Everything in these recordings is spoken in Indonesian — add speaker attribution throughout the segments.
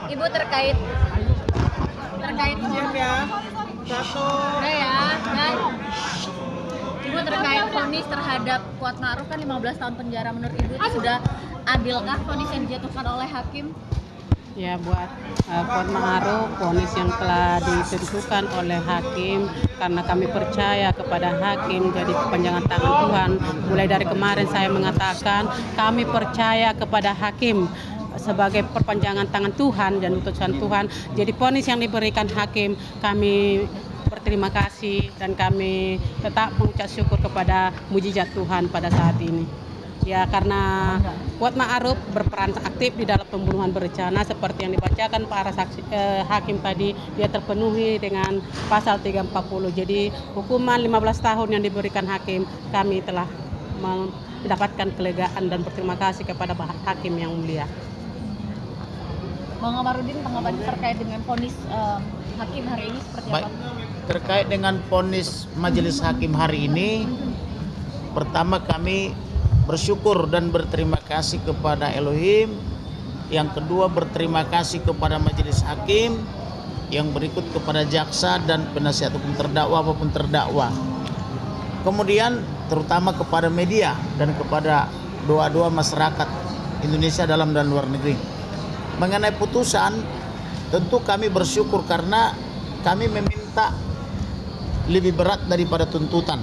Speaker 1: Ibu terkait Ibu terkait vonis terhadap Kuat Ma'ruf kan 15 tahun penjara, menurut Ibu itu sudah adilkah vonis yang dijatuhkan oleh hakim?
Speaker 2: Ya, buat Kuat Ma'ruf, vonis yang telah ditentukan oleh hakim, karena kami percaya kepada hakim jadi perpanjangan tangan Tuhan. Mulai dari kemarin saya mengatakan kami percaya kepada hakim sebagai perpanjangan tangan Tuhan dan utusan Tuhan. Jadi vonis yang diberikan hakim, kami berterima kasih dan kami tetap mengucap syukur kepada mujizat Tuhan pada saat ini. Ya, karena Kuat Ma'ruf berperan aktif di dalam pembunuhan berencana seperti yang dibacakan para hakim tadi, dia terpenuhi dengan pasal 340. Jadi hukuman 15 tahun yang diberikan hakim, kami telah mendapatkan kelegaan dan berterima kasih kepada hakim yang mulia.
Speaker 1: Bang Kamarudin, tanggapan terkait dengan vonis hakim hari ini seperti apa?
Speaker 3: Terkait dengan vonis majelis hakim hari ini, pertama kami bersyukur dan berterima kasih kepada Elohim. Yang kedua, berterima kasih kepada majelis hakim. Yang berikut kepada jaksa dan penasihat hukum terdakwa maupun terdakwa. Kemudian terutama kepada media dan kepada doa-doa masyarakat Indonesia dalam dan luar negeri. Mengenai putusan, tentu kami bersyukur karena kami meminta lebih berat daripada tuntutan.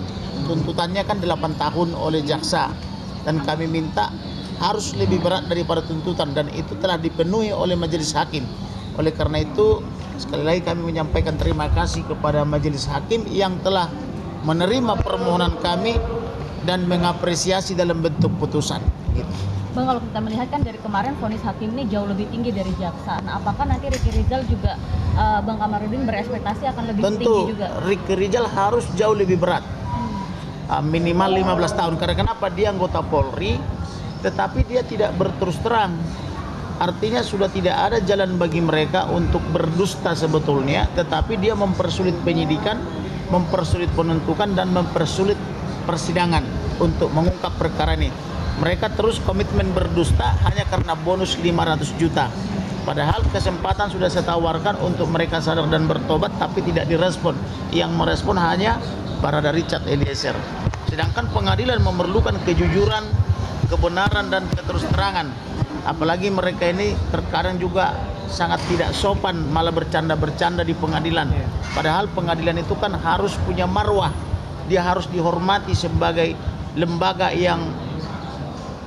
Speaker 3: Tuntutannya kan 8 tahun oleh jaksa, dan kami minta harus lebih berat daripada tuntutan, dan itu telah dipenuhi oleh majelis hakim. Oleh karena itu, sekali lagi kami menyampaikan terima kasih kepada majelis hakim yang telah menerima permohonan kami dan mengapresiasi dalam bentuk putusan. Gitu.
Speaker 1: Bang, kalau kita melihat kan dari kemarin vonis hakim ini jauh lebih tinggi dari jaksa. Nah, apakah nanti Ricky Rizal juga Bang Kamarudin berekspektasi akan lebih tinggi juga?
Speaker 3: Tentu Ricky Rizal harus jauh lebih berat. Minimal 15 tahun. Karena kenapa? Dia anggota Polri, tetapi dia tidak berterus terang. Artinya sudah tidak ada jalan bagi mereka untuk berdusta sebetulnya, tetapi dia mempersulit penyidikan, mempersulit penuntukan, dan mempersulit persidangan untuk mengungkap perkara ini. Mereka terus komitmen berdusta hanya karena bonus 500 juta. Padahal kesempatan sudah saya tawarkan untuk mereka sadar dan bertobat, tapi tidak direspon. Yang merespon hanya Barada Richard Eliezer. Sedangkan pengadilan memerlukan kejujuran, kebenaran, dan keterus-terangan. Apalagi mereka ini terkadang juga sangat tidak sopan, malah bercanda-bercanda di pengadilan. Padahal pengadilan itu kan harus punya marwah. Dia harus dihormati sebagai lembaga yang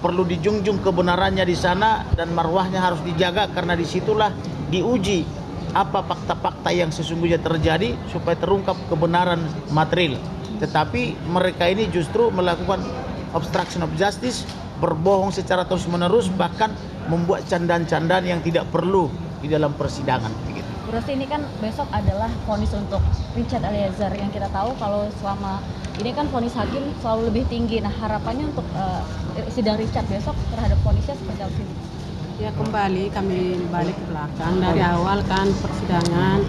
Speaker 3: perlu dijunjung kebenarannya di sana, dan marwahnya harus dijaga, karena disitulah diuji apa fakta-fakta yang sesungguhnya terjadi supaya terungkap kebenaran material. Tetapi mereka ini justru melakukan obstruction of justice, berbohong secara terus-menerus, bahkan membuat candaan-candaan yang tidak perlu di dalam persidangan. Begitu.
Speaker 1: Terus ini kan besok adalah vonis untuk Richard Eliezer, yang kita tahu kalau selama ini kan vonis hakim selalu lebih tinggi. Nah, harapannya untuk sidang Richard besok terhadap vonisnya seperti apa sih?
Speaker 2: Ya, kembali kami balik ke belakang. Dari awal kan persidangan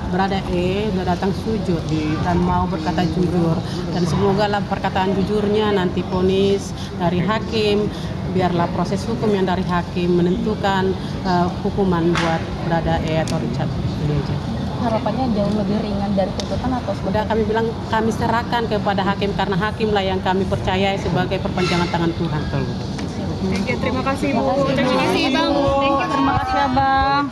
Speaker 2: Barada E sudah datang sujud dan mau berkata jujur, dan semoga lah perkataan jujurnya nanti vonis dari hakim, biarlah proses hukum yang dari hakim menentukan hukuman buat Barada E atau Richard Eliezer.
Speaker 1: Harapannya jauh lebih ringan dari tuntutan atau
Speaker 2: sudah kami bilang kami serahkan kepada hakim, karena hakimlah yang kami percayai sebagai perpanjangan tangan Tuhan.
Speaker 1: Terima kasih Bu. Terima kasih Bang. Terima kasih Bang.